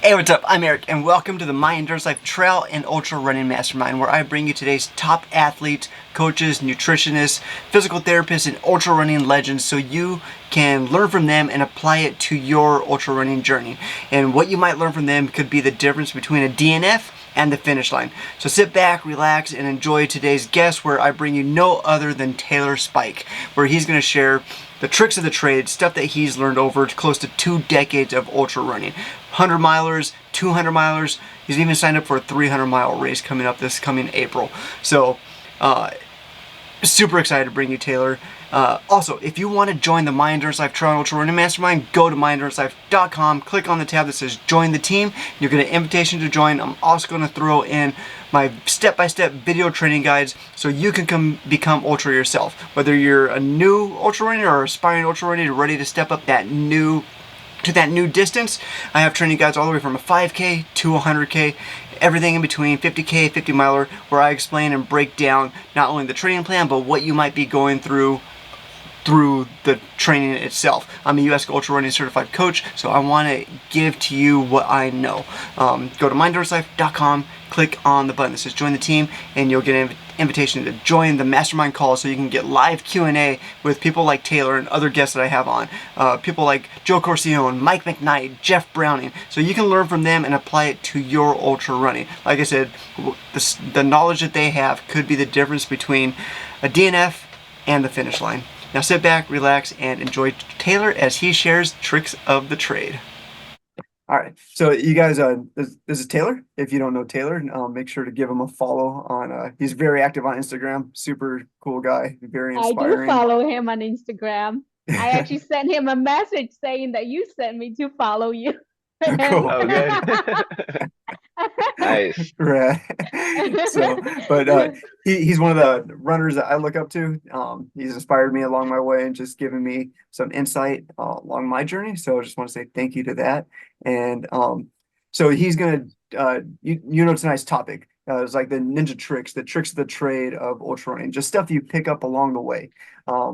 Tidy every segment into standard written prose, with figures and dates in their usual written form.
Hey, what's up? I'm Eric, and welcome to the My Endurance Life Trail and Ultra Running Mastermind, where I bring you today's top athletes, coaches, nutritionists, physical therapists, and ultra running legends so you can learn from them and apply it to your ultra running journey. And what you might learn from them could be the difference between a DNF and the finish line. So sit back, relax, and enjoy today's guest, where I bring you no other than Taylor Spike, where he's going to share the tricks of the trade, stuff that he's learned over close to 2 decades of ultra running. 100 milers, 200 milers. He's even signed up for a 300-mile race coming up this coming April. So, super excited to bring you Taylor. Also, if you want to join the My Endurance Life Trail and Ultra Running Mastermind, go to myendurancelife.com, click on the tab that says Join the Team. You'll get an invitation to join. I'm also going to throw in my step-by-step video training guides so you can become ultra yourself. Whether you're a new ultra runner or aspiring ultra runner, ready to step up that new distance, I have training guides all the way from a 5K to 100K, everything in between, 50K, 50 miler, where I explain and break down not only the training plan, but what you might be going through the training itself. I'm a US Ultra Running Certified Coach, so I want to give to you what I know. Go to myendurancelife.com, click on the button that says Join the Team, and you'll get an invitation to join the mastermind call so you can get live Q&A with people like Taylor and other guests that I have on. People like Joe Corcione, Mike McKnight, Jeff Browning, so you can learn from them and apply it to your ultra running. Like I said, the knowledge that they have could be the difference between a DNF and the finish line. Now sit back, relax, and enjoy Taylor as he shares tricks of the trade. All right, so you guys, this is Taylor. If you don't know Taylor, make sure to give him a follow on. He's very active on Instagram. Super cool guy, very I do inspiring. follow him on Instagram. I actually sent him a message saying that you sent me to follow you. Cool. Oh, good. Nice. Right. So, but he's one of the runners that I look up to. He's inspired me along my way and just given me some insight along my journey. So I just want to say thank you to that. And so he's gonna you know tonight's topic is like the ninja tricks, the tricks of the trade of ultra running, just stuff you pick up along the way.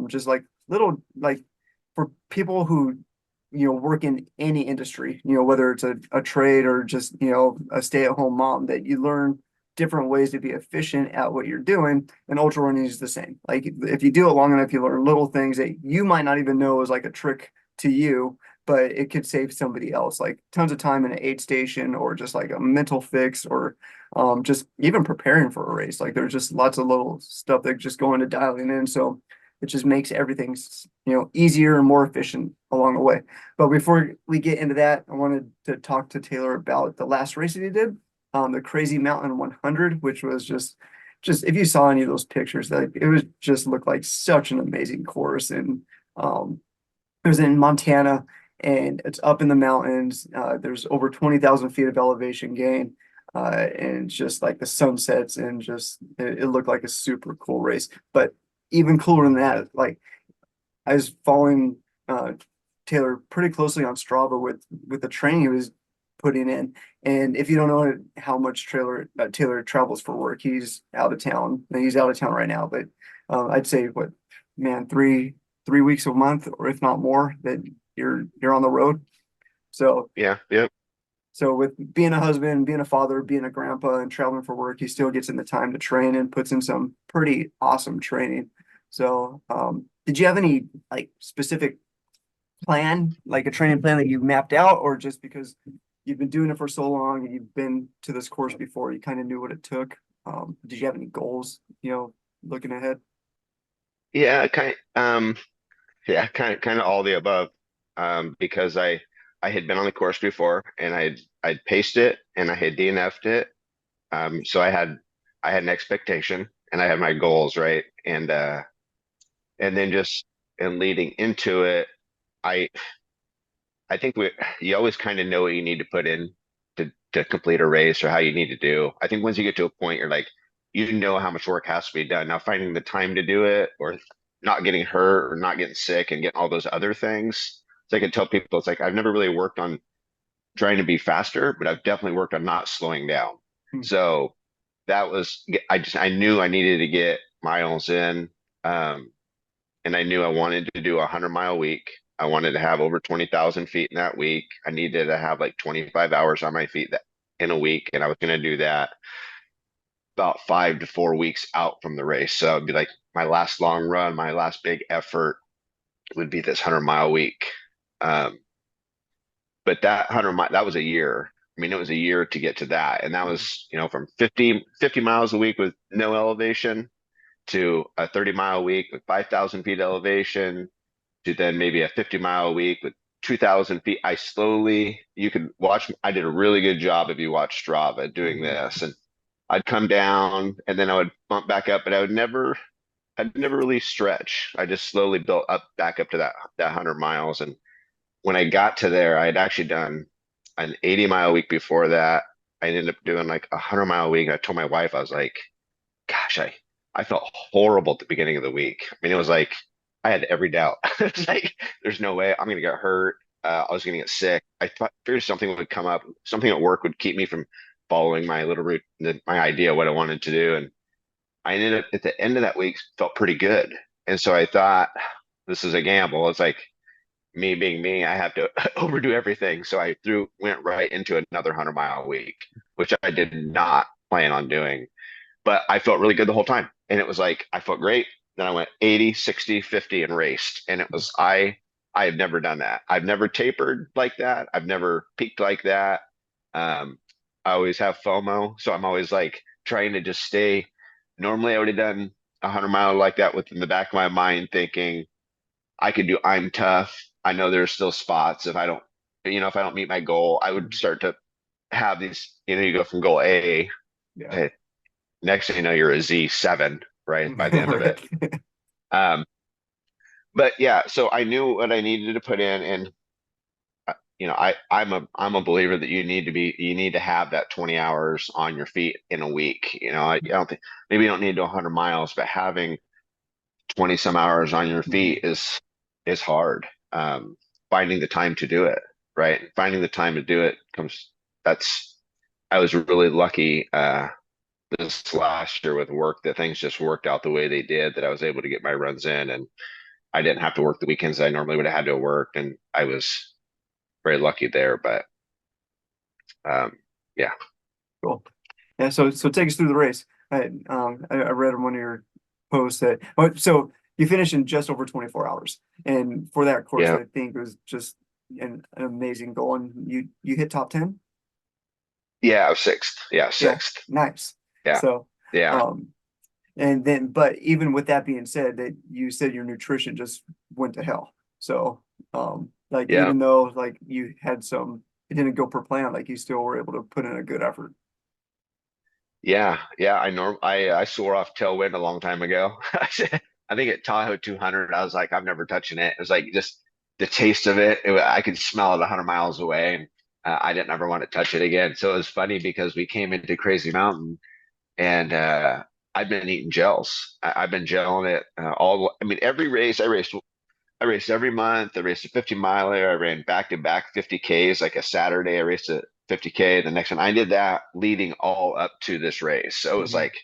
Just like little like for people who work in any industry, whether it's a trade or just, a stay-at-home mom, that you learn different ways to be efficient at what you're doing. And ultra running is the same. Like if you do it long enough, you learn little things that you might not even know is like a trick to you, but it could save somebody else like tons of time in an aid station, or just like a mental fix, or just even preparing for a race. Like there's just lots of little stuff that just go into dialing in. So it just makes everything, easier and more efficient along the way. But before we get into that, I wanted to talk to Taylor about the last race that he did, the Crazy Mountain 100, which was just if you saw any of those pictures, like it was just looked like such an amazing course. And it was in Montana, and it's up in the mountains. There's over 20,000 feet of elevation gain. And just like the sunsets, and just it looked like a super cool race. But even cooler than that, like I was following Taylor pretty closely on Strava with the training he was putting in. And if you don't know how much Taylor travels for work, he's out of town. He's out of town right now, but I'd say man, 3 weeks a month, or if not more, that you're on the road. So Yeah, yeah. so with being a husband, being a father, being a grandpa, and traveling for work, he still gets in the time to train and puts in some pretty awesome training. So, did you have any like specific plan, like a training plan that you mapped out, or just because you've been doing it for so long and you've been to this course before, you kind of knew what it took? Did you have any goals, looking ahead? Yeah, kind of all the above. Because I had been on the course before, and I'd paced it and I had DNF'd it. So I had an expectation and I had my goals, right? And then just and leading into it, I I think you always kind of know what you need to put in to complete a race, or how you need to do. I think once you get to a point, you're like, you know how much work has to be done. Now finding the time to do it, or not getting hurt, or not getting sick, and getting all those other things. So I can tell people, it's like I've never really worked on trying to be faster, but I've definitely worked on not slowing down. Hmm. So that was, I knew I needed to get miles in. And I knew I wanted to do a 100-mile week. I wanted to have over 20,000 feet in that week. I needed to have like 25 hours on my feet in a week, and I was going to do that about 5 to 4 weeks out from the race. So it'd be like my last long run, my last big effort would be this 100-mile week. Um, but that 100 mile, that was a year. I mean, it was a year to get to that. And that was, from 50 miles a week with no elevation to a 30-mile week with 5,000 feet elevation to then maybe a 50-mile week with 2,000 feet. You could watch, I did a really good job if you watch Strava doing Mhm. this. And I'd come down and then I would bump back up, but I'd never really stretch. I just slowly built up back up to that 100 miles. And when I got to there, I had actually done an 80-mile week before that. I ended up doing like a 100-mile week. I told my wife, I was like, gosh, I felt horrible at the beginning of the week. I mean, it was like I had every doubt. It's like there's no way I'm gonna get hurt. I was gonna get sick. I thought figured something would come up, something at work would keep me from following my little route, my idea, what I wanted to do. And I ended up at the end of that week felt pretty good. And so I thought, this is a gamble. It's like me being me, I have to overdo everything. So I went right into another 100-mile week, which I did not plan on doing, but I felt really good the whole time. And it was like, I felt great. Then I went 80, 60, 50 and raced. And it was, I have never done that. I've never tapered like that. I've never peaked like that. Um, I always have FOMO. So I'm always like trying to just stay. Normally I would have done a 100-mile like that within the back of my mind thinking I'm tough. I know there's still spots. If I don't meet my goal, I would start to have these, you go from goal A, Yeah. hey, next thing you know, you're a Z7, right? By the end of it. Right. Um, but yeah, so I knew what I needed to put in, and I'm a believer that you need to have that 20 hours on your feet in a week. I don't think maybe you don't need to 100 miles, but having 20 some hours on your Mhm. feet is hard. Finding the time to do it, right? Finding the time to do it that's I was really lucky this last year with work that things just worked out the way they did, that I was able to get my runs in, and I didn't have to work the weekends that I normally would have had to work, and I was very lucky there. But um, yeah, Cool. Yeah. So take us through the race. I read in one of your posts that so you finished in just over 24 hours, and for that course, yeah, I think it was just an amazing goal. And you hit top 10. yeah. I was sixth. Yeah, Yeah. sixth. Nice. Yeah, So, yeah, um, and then, but even with that being said, that you said your nutrition just went to hell. So, like yeah, even though like you had it didn't go per plan, like you still were able to put in a good effort. yeah, yeah. I swore off tailwind a long time ago. I think at Tahoe 200, I was like, I'm never touching it. It was like just the taste of it. I could smell it 100 miles away, and I didn't ever want to touch it again. So it was funny because we came into Crazy Mountain, and I've been eating gels. I've been gelling it I mean, every race I raced every month. I raced a 50 miler. I ran back to back 50Ks. Like a Saturday, I raced a 50K. The next one, I did that leading all up to this race. So it was Mhm. like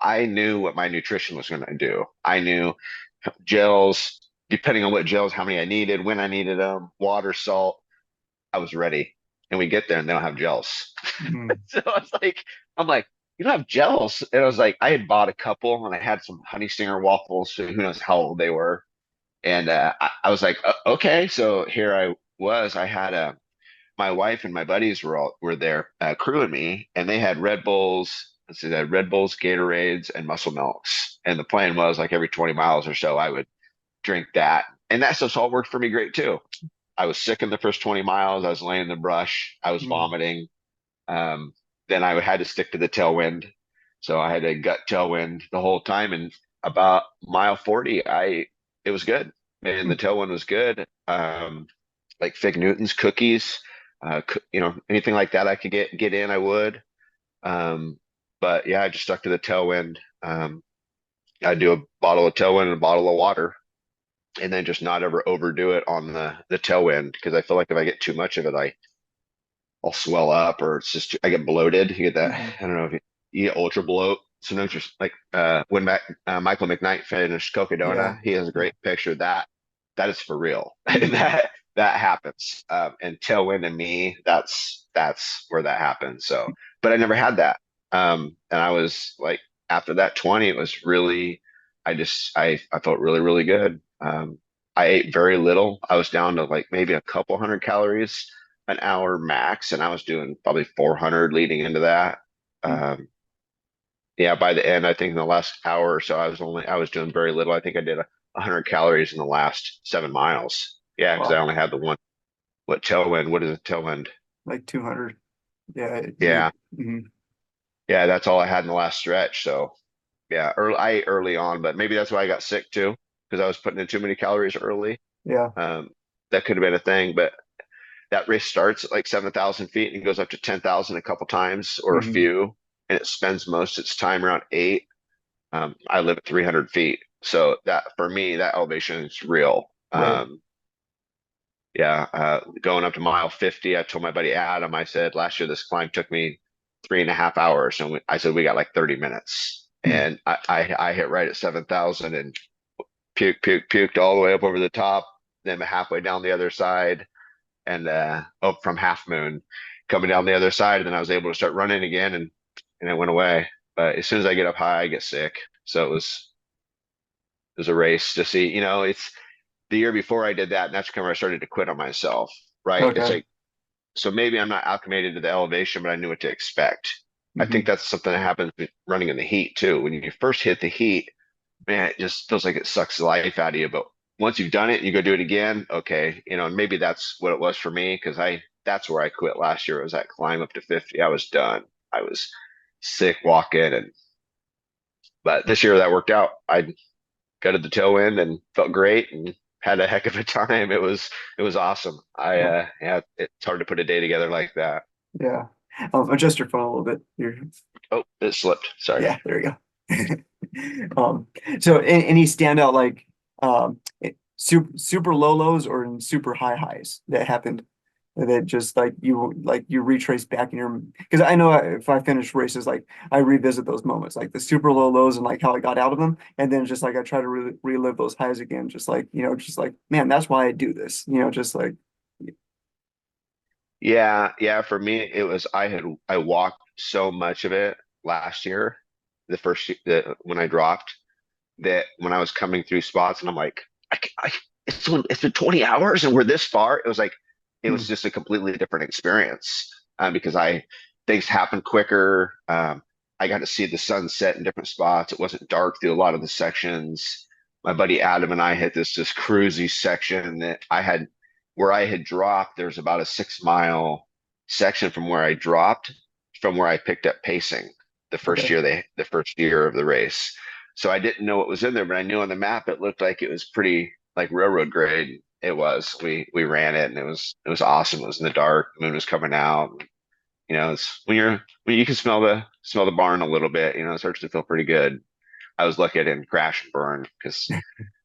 I knew what my nutrition was going to do. I knew gels, depending on what gels, how many I needed, when I needed them, water, salt. I was ready. And we get there and they don't have gels. Mhm. So I'm like, you don't have gels. And I was like, I had bought a couple and I had some honey stinger waffles. So who knows how old they were. And I was like, okay. So here I was. I had my wife and my buddies were there crewing me, and they had Red Bulls. Let's see, they had Red Bulls, Gatorades, and Muscle Milks. And the plan was like every 20 miles or so, I would drink that, and that stuff all worked for me great too. I was sick in the first 20 miles. I was laying in the brush. I was Mhm. vomiting. Um, then I had to stick to the tailwind, so I had a gut tailwind the whole time. And about mile 40, it was good, and the tailwind was good. Like Fig Newtons, cookies, anything like that I could get in, I would. Um, but yeah, I just stuck to the tailwind. I do a bottle of tailwind and a bottle of water, and then just not ever overdo it on the tailwind because I feel like if I get too much of it, I'll swell up, or I get bloated. You get that. Mhm. I don't know if you get ultra bloat. Sometimes just like when Michael McKnight finished Yeah. Cocodona, he has a Yeah. great picture of that. that is for real. Mhm. That happens. And tailwind and me, that's where that happens. So, but I never had that. And I was like, after that 20, it was really, I felt really, really good. I ate very little. I was down to like maybe a couple hundred calories an hour max, and I was doing probably 400 leading into that. Um, yeah, by the end, I think in the last hour or so, I was doing very little. I think I did 100 calories in the last 7 miles. Yeah, because I Wow, only had the one. What tailwind? What is a tailwind? like 200. Yeah, Yeah, mhm. yeah, that's all I had in the last stretch. So yeah, I ate early on, but maybe that's why I got sick too, because I was putting in too many calories early. Yeah. Um, that could have been a thing, but that race starts at like 7,000 feet and goes up to 10,000 a couple times or a Mhm. few, and it spends most of its time around eight. I live at 300 feet. So that for me, that elevation is real. Right. Yeah, going up to mile 50, I told my buddy Adam, I said, last year this climb took me 3.5 hours. And I said, we got like 30 minutes. Hmm. And I hit right at 7,000 and puked all the way up over the top, then halfway down the other side and up from Half Moon coming down the other side. And then I was able to start running again and it went away. But as soon as I get up high, I get sick. So it was a race to see, it's the year before I did that, and that's kind of where I started to quit on myself, right? It's Okay. like, so maybe I'm not acclimated to the elevation, but I knew what to expect. I think Hmm. that's something that happens with running in the heat too. When you first hit the heat, man, it just feels like it sucks the life out of you. But once you've done it and you go do it again, okay, and maybe that's what it was for me because that's where I quit last year. It was that climb up to 50. I was done. I was sick walking but this year that worked out. I gutted the tailwind and felt great and had a heck of a time. It was awesome. Oh, Yeah, it's hard to put a day together like that. yeah. Adjust your phone a little bit. Oh, it slipped. Sorry. Yeah, there you go. So any standout like super low lows or super high highs that happened that just like you retrace back in your because I know if I finish races like I revisit those moments like the super low lows and like how I got out of them and then just like I try to relive those highs again just like just like man that's why I do this just like Yeah, yeah. For me, it was I walked so much of it last year, when I dropped that when I was coming through spots and I'm like, it's been 20 hours and we're this far. It was like it hmm, was just a completely different experience because I things happened quicker. I got to see the sunset in different spots. It wasn't dark through a lot of the sections. My buddy Adam and I hit this cruisy section that I had where I had dropped. There's about a 6 mile section from where I dropped from where I picked up pacing okay the first year of the race. So I didn't know what was in there, but I knew on the map it looked like it was pretty like railroad grade. It was. We ran it and it was awesome. It was in the dark. The moon was coming out. It's when you can smell the barn a little bit. It starts to feel pretty good. I was lucky I didn't crash and burn because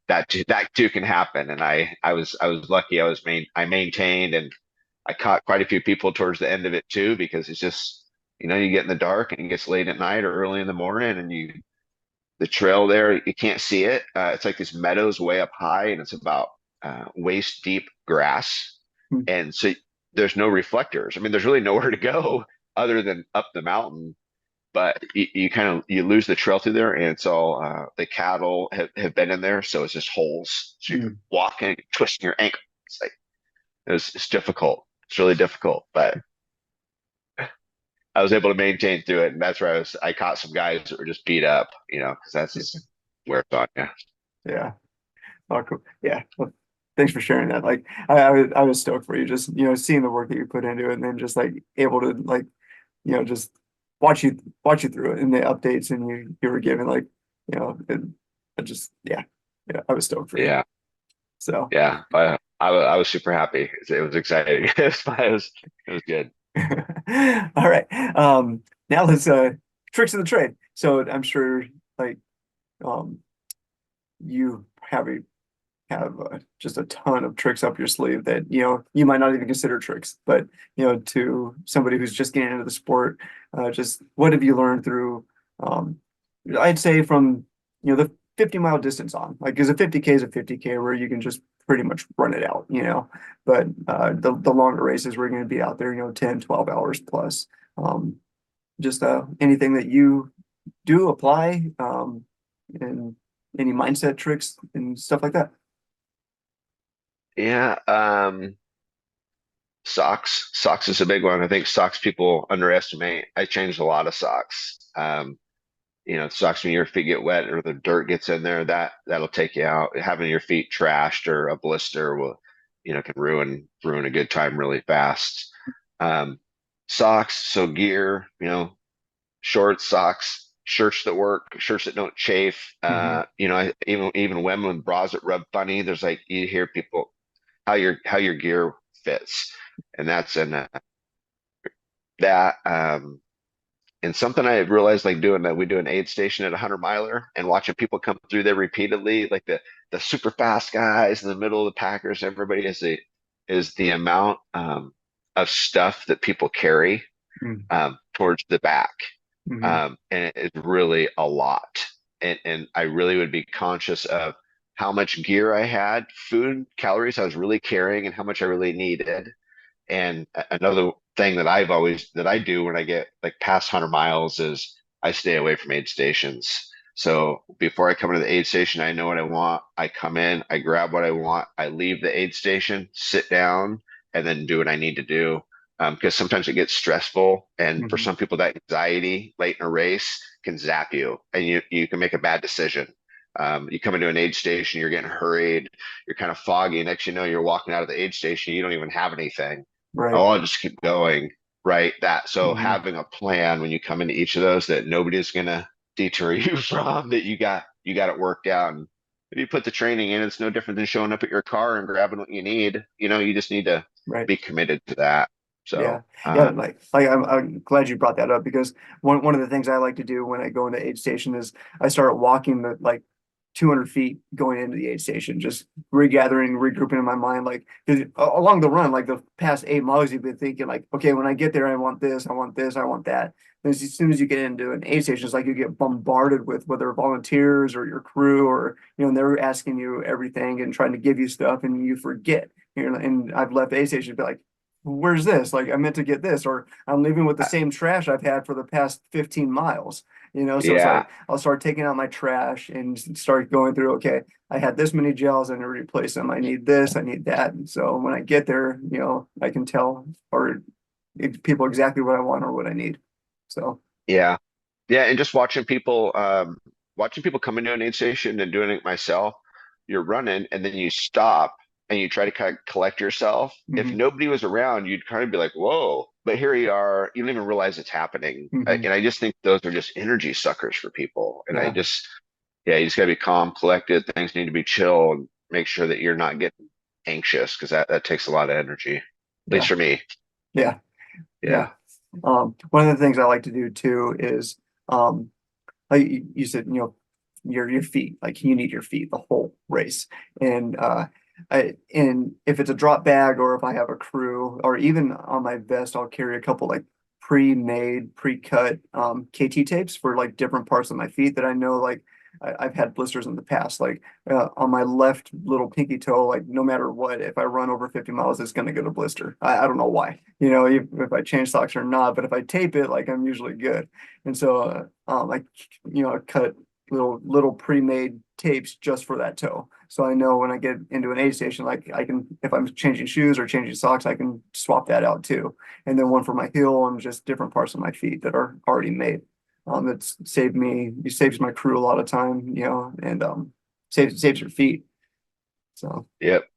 that too can happen. And I was lucky. I maintained and I caught quite a few people towards the end of it too because it's just you get in the dark and it gets late at night or early in the morning and the trail there, you can't see it. It's like these meadows way up high, and it's about waist deep grass, hmm, and so there's no reflectors. I mean, there's really nowhere to go other than up the mountain. But you kind of you lose the trail through there, and it's all the cattle have been in there, so it's just holes. So you're hmm. walking, twisting your ankle. It's like it's difficult. It's really difficult, but I was able to maintain through it, and that's where I caught some guys that were just beat up, because that's where it's on. Yeah. Yeah. Oh, cool. Yeah. Well, thanks for sharing that. Like, I was stoked for you, just seeing the work that you put into it, and then just like able to like, just watch you through it and the updates, and you were given like, and I just yeah, I was stoked for you. Yeah. So, Yeah, I was super happy. It was exciting. It was good. all right. Now let's tricks of the trade. So I'm sure like um you have just a ton of tricks up your sleeve that you might not even consider tricks, but to somebody who's just getting into the sport, just what have you learned through? Um, I'd say from the 50-mile distance on. Like, because a 50K is a 50K where you can just pretty much run it out, you know. But the longer races, we're going to be out there, you know, 10, 12 hours plus. Um, just anything that you do apply, and any mindset tricks and stuff like that. Yeah. Socks is a big one. I think socks people underestimate. I changed a lot of socks. Socks when your feet get wet or the dirt gets in there, that'll take you out. Having your feet trashed or a blister can ruin a good time really fast. Um, Socks, so gear, shorts, socks, shirts that work, shirts that don't chafe. Hmm. Even women with bras that rub funny. There's like you hear people how your gear fits, and that's in that. And something I realized, like doing that, we do an aid station at a 100 miler and watching people come through there repeatedly, like the super fast guys in the middle of the packers. Everybody is the amount of stuff that people carry towards the back, Hmm. and it's really a lot. And I really would be conscious of how much gear I had, food, calories I was really carrying, and how much I really needed. And another thing that I do when I get like past 100 miles is I stay away from aid stations. So before I come into the aid station, I know what I want. I come in, I grab what I want, I leave the aid station, sit down, and then do what I need to do. Because sometimes it gets stressful, and for Hmm. some people, that anxiety late in a race can zap you, and you can make a bad decision. You come into an aid station, you're getting hurried, you're kind of foggy. Next, you know, you're walking out of the aid station, you don't even have anything. Right. Oh, I'll just keep going. Right. So Hmm. having a plan when you come into each of those that nobody's gonna detour you from, that you got it worked out. And if you put the training in, it's no different than showing up at your car and grabbing what you need. You just need to Right. be committed to that. Yeah, So yeah. Like I'm glad you brought that up because one of the things I like to do when I go into aid station is I start walking the like 200 feet going into the aid station, just regathering, regrouping in my mind. Like 'cause along the run, like the past 8 miles, you've been thinking like, okay, when I get there, I want this, I want this, I want that. And as soon as you get into an aid station, it's like you get bombarded with whether volunteers or your crew or and they're asking you everything and trying to give you stuff, and you forget. And I've left aid station be like, where's this? Like I meant to get this, or I'm leaving with the same trash I've had for the past 15 miles. So it's yeah, like I'll start taking out my trash and start going through, okay, I had this many gels, I need to replace them. I need this, I need that. And so when I get there, I can tell or people exactly what I want or what I need. So yeah, yeah. And just watching people come into an aid station and doing it myself, you're running and then you stop and you try to kind of collect yourself. If mhm, nobody was around, you'd kind of be like, whoa, but here you are. You don't even realize it's happening. mhm, And I just think those are just energy suckers for people. And yeah, yeah, you just gotta be calm, collected. Things need to be chill and make sure that you're not getting anxious because that takes a lot of energy, at least yeah, for me. yeah, yeah. Yeah. One of the things I like to do too is um like you said, your feet, like you need your feet the whole race. And and if it's a drop bag or if I have a crew or even on my vest, I'll carry a couple like pre-made, pre-cut KT tapes for like different parts of my feet that I know like I've had blisters in the past. Like on my left little pinky toe, like no matter what, if I run over 50 miles, it's gonna get a blister. I don't know why, if I change socks or not, but if I tape it, like I'm usually good. And so I cut little pre-made tapes just for that toe. So I know when I get into an aid station, like I can, if I'm changing shoes or changing socks, I can swap that out too. And then one for my heel and just different parts of my feet that are already made. It saves my crew a lot of time, and saves your feet. So Yep.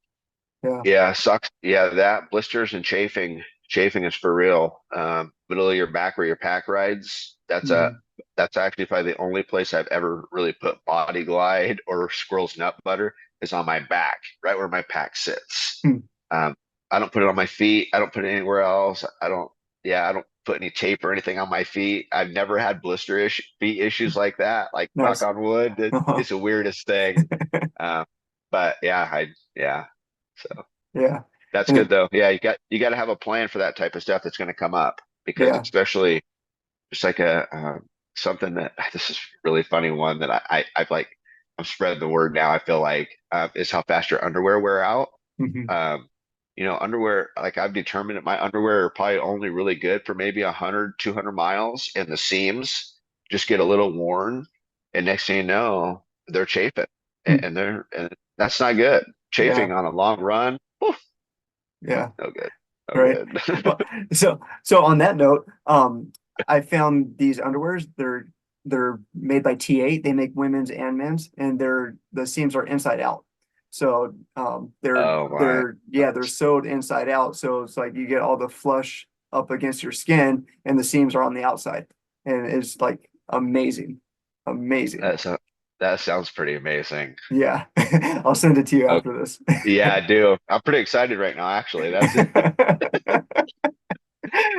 yeah. Yeah. Sucks. Yeah. That blisters and chafing is for real. Middle of your back where your pack rides. Mhm. That's actually probably the only place I've ever really put Body Glide or Squirrel's Nut Butter is on my back, right where my pack sits. Hmm. Um, I don't put it on my feet. I don't put it anywhere else. I don't put any tape or anything on my feet. I've never had feet issues like that. Like knock Nice. on wood. It's the weirdest thing. Um, but yeah. So Yeah. that's And good it, though. Yeah, you got to have a plan for that type of stuff that's going to come up because yeah. especially just like something that this is a really funny one that I've like I'm spreading the word now. I feel like is how fast your underwear wear out. Mhm. Um, underwear, like I've determined that my underwear are probably only really good for maybe 100, 200 miles, and the seams just get a little worn. And next thing you know, they're chafing, Hmm. and that's not good. Yeah, Chafing on a long run, oof, yeah, no good, no right. good. Well, so on that note, I found these underwears. They're made by T8. They make women's and men's, and the seams are inside out. So they're Oh my they're yeah they're gosh. sewed inside out. So it's like you get all the flush up against your skin, and the seams are on the outside, and it's like amazing, amazing. That's a, that sounds pretty amazing. Yeah, I'll send it to you Oh, after this. yeah, I do. I'm pretty excited right now, actually. That's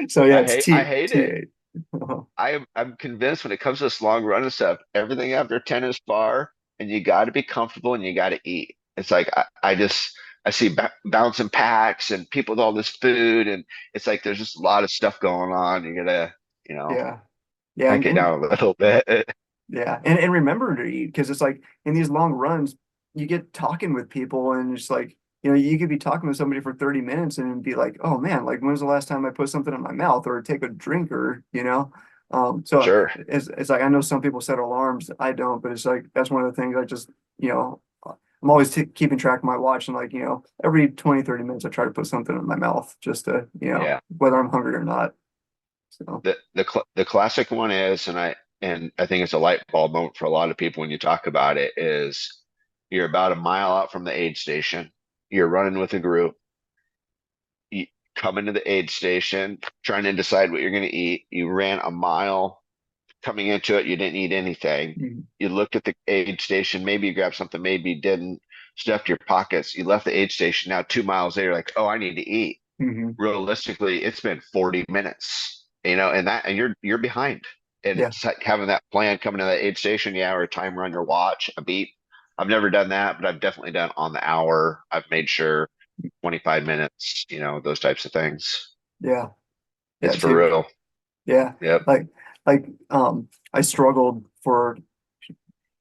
So yeah, it's I T hate it. T8. I'm convinced when it comes to this long run and stuff, everything after 10 is far, and you got to be comfortable and you got to eat. It's like I just I see bouncing packs and people with all this food, and it's like there's just a lot of stuff going on. You gotta, you know, Yeah. Yeah, pack it down a little bit. yeah, and remember to eat because it's like in these long runs, you get talking with people and it's like, you could be talking with somebody for 30 minutes and be like, oh man, like when's the last time I put something in my mouth or take a drink or. So Sure, it's like I know some people set alarms, I don't, but it's like that's one of the things I just, I'm always keeping track of my watch and like, every 20, 30 minutes I try to put something in my mouth just to, yeah. whether I'm hungry or not. So The classic one is, and I think it's a light bulb moment for a lot of people when you talk about it, is you're about a mile out from the aid station. You're running with a group. You come into the aid station, trying to decide what you're going to eat. You ran a mile coming into it. You didn't eat anything. mhm. You looked at the aid station. Maybe you grabbed something. Maybe you didn't. Stuffed your pockets. You left the aid station. Now 2 miles later, like, oh, I need to eat. Mhm. Realistically, it's been 40 minutes, and you're behind. And Yeah. it's like having that plan coming to that aid station, yeah, or a timer on your watch, a beep. I've never done that, but I've definitely done on the hour. I've made sure 25 minutes, those types of things. Yeah. Yeah. It's It's for huge. real. Yeah. Yep. Like I struggled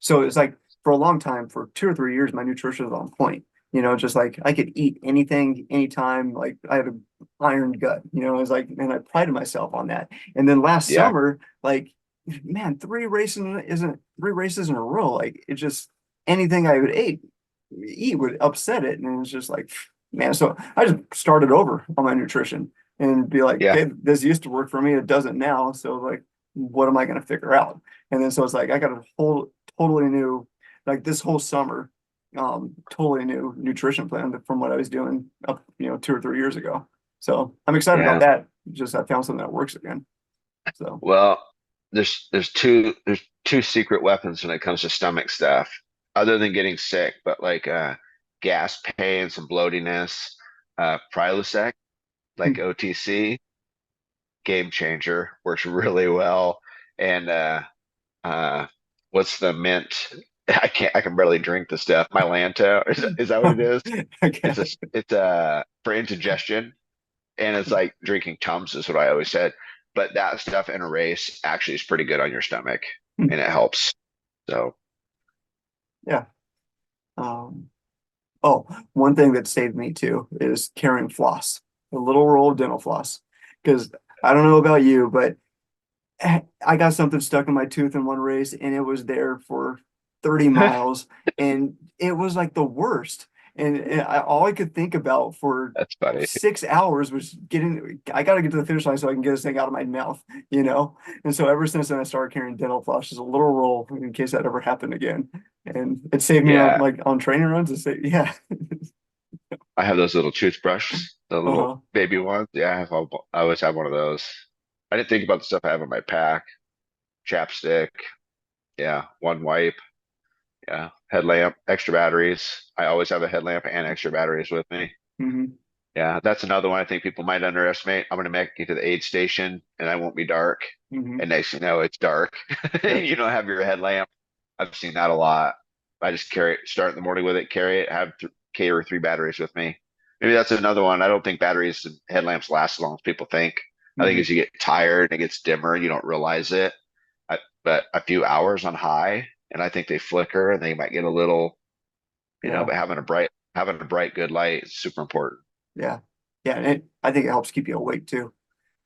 so it's like for a long time, for 2 or 3 years, my nutrition was on point. Just like I could eat anything, anytime. Like I had an iron gut, it was like, and I prided myself on that. And then last Yeah. summer, like, man, 3 races in a row. Like it just anything I would eat would upset it. And it was just like, man, so I just started over on my nutrition and be like, Yeah. okay, this used to work for me. It doesn't now. So like, what am I going to figure out? And then so it's like I got a whole totally new, like this whole summer, totally new nutrition plan from what I was doing up, 2 or 3 years ago. So I'm excited about Yeah. that. Just I found something that works again. So Well, there's two secret weapons when it comes to stomach stuff, other than getting sick, but like gas pain, some bloatiness, Prilosec, like hmm. OTC, game changer, works really well. And uh what's the mint? I can barely drink the stuff. Mylanta, is that what it is? Okay. It's for indigestion, and it's like drinking Tums is what I always said. But that stuff in a race actually is pretty good on your stomach, Hmm. and it helps. So Yeah. Um, oh, one thing that saved me too is carrying floss, a little roll of dental floss. Because I don't know about you, but I got something stuck in my tooth in one race and it was there for 30 miles and it was like the worst. And all I could think about for that's funny. 6 hours was I got to get to the finish line so I can get this thing out of my mouth. And so ever since then, I started carrying dental floss, just a little roll in case that ever happened again. And it saved me on Yeah, like on training runs. Yeah. I have those little toothbrushes, the little Uh-huh. baby ones. Yeah, I always have one of those. I didn't think about the stuff I have in my pack. Chapstick. Yeah, one wipe. Yeah, headlamp, extra batteries. I always have a headlamp and extra batteries with me. Hmm. Yeah, that's another one I think people might underestimate. I'm going to make it to the aid station and I won't be dark. Hmm. And next thing you know, it's dark. Yep. You don't have your headlamp. I've seen that a lot. I just carry it, start in the morning with it, carry it, have carry 3 batteries with me. Maybe that's another one. I don't think batteries and headlamps last as long as people think. I think Hmm. as you get tired and it gets dimmer, you don't realize it. But a few hours on high and I think they flicker and they might get a little, Yeah. but having a bright, good light is super important. Yeah. Yeah. And I think it helps keep you awake too.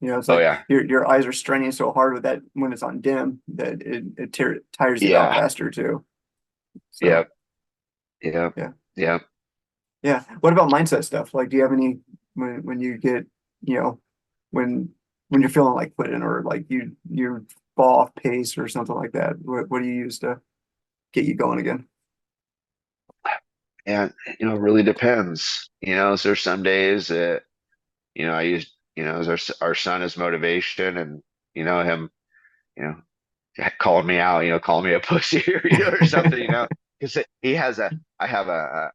It's Oh like yeah. your eyes are straining so hard with that when it's on dim that it tires you out Yeah. faster too. So Yep. Yep. yeah. Yep. Yeah. What about mindset stuff? Like, do you have any when you get, you know, when you're feeling like quitting or like you fall off pace or something like that? What do you use to get you going again? And, it really depends. So there's some days that, I use, as our son is motivation and, him, you know, calling me out, calling me a pussy or something, because he has I have a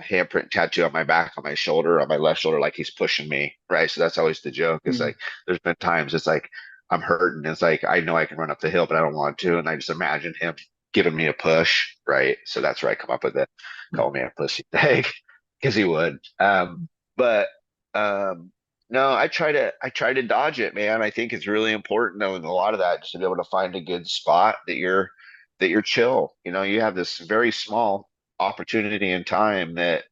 handprint tattoo on my back, on my shoulder, on my left shoulder, like he's pushing me, right? So that's always the joke. It's Mm, like, there's been times it's like, I'm hurting. It's like, I know I can run up the hill, but I don't want to. And I just imagine him giving me a push, right? So that's where I come up with it, call me a pussy thing, because he would. But, um, no, I try to dodge it, man. I think it's really important though, in a lot of that, just to be able to find a good spot that you're chill. You have this very small opportunity in time that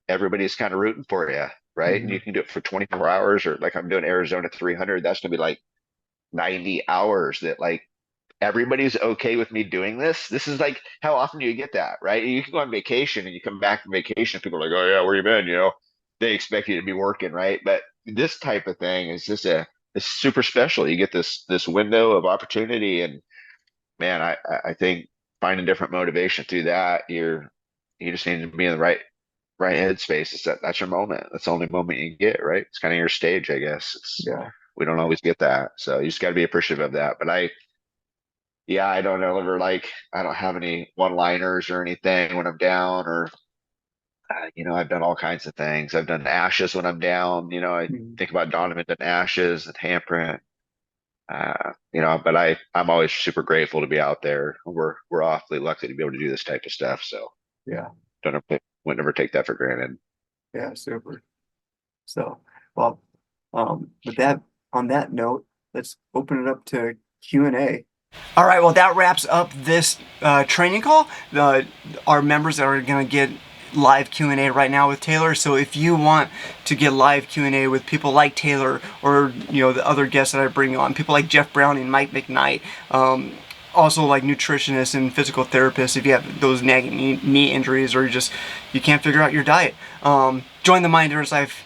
everybody's kind of rooting for you, right? And mhm. you can do it for 24 hours, or like I'm doing Arizona 300. That's gonna be like 90 hours that like everybody's okay with me doing this. This is like, how often do you get that, right? You can go on vacation and you come back from vacation, people are like, oh yeah, where you been? They expect you to be working, right? But this type of thing is just it's super special. You get this window of opportunity, and man, I think finding different motivation through that, you just need to be in the right headspace. That's your moment. That's the only moment you get, right? It's kind of your stage, I guess. Yeah. We don't always get that, so you just got to be appreciative of that. But yeah, I don't ever like, I don't have any one-liners or anything when I'm down, or, I've done all kinds of things. I've done ashes when I'm down. I Mhm. think about Donovan done ashes and handprint, but I'm always super grateful to be out there. We're awfully lucky to be able to do this type of stuff. So Yeah. don't ever, would never take that for granted. Yeah. Super. So, well, with that, on that note, let's open it up to Q&A. All right, well, that wraps up this training call. Our members are going to get live Q&A right now with Taylor. So if you want to get live Q&A with people like Taylor, or the other guests that I bring on, people like Jeff Browning, Mike McKnight, also like nutritionists and physical therapists, if you have those nagging knee injuries, or you can't figure out your diet, join the Mind Endurance Life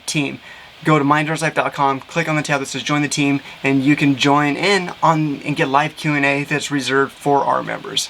team. Go to mindenduranceLife.com, click on the tab that says join the team, and you can join in on and get live Q&A that's reserved for our members.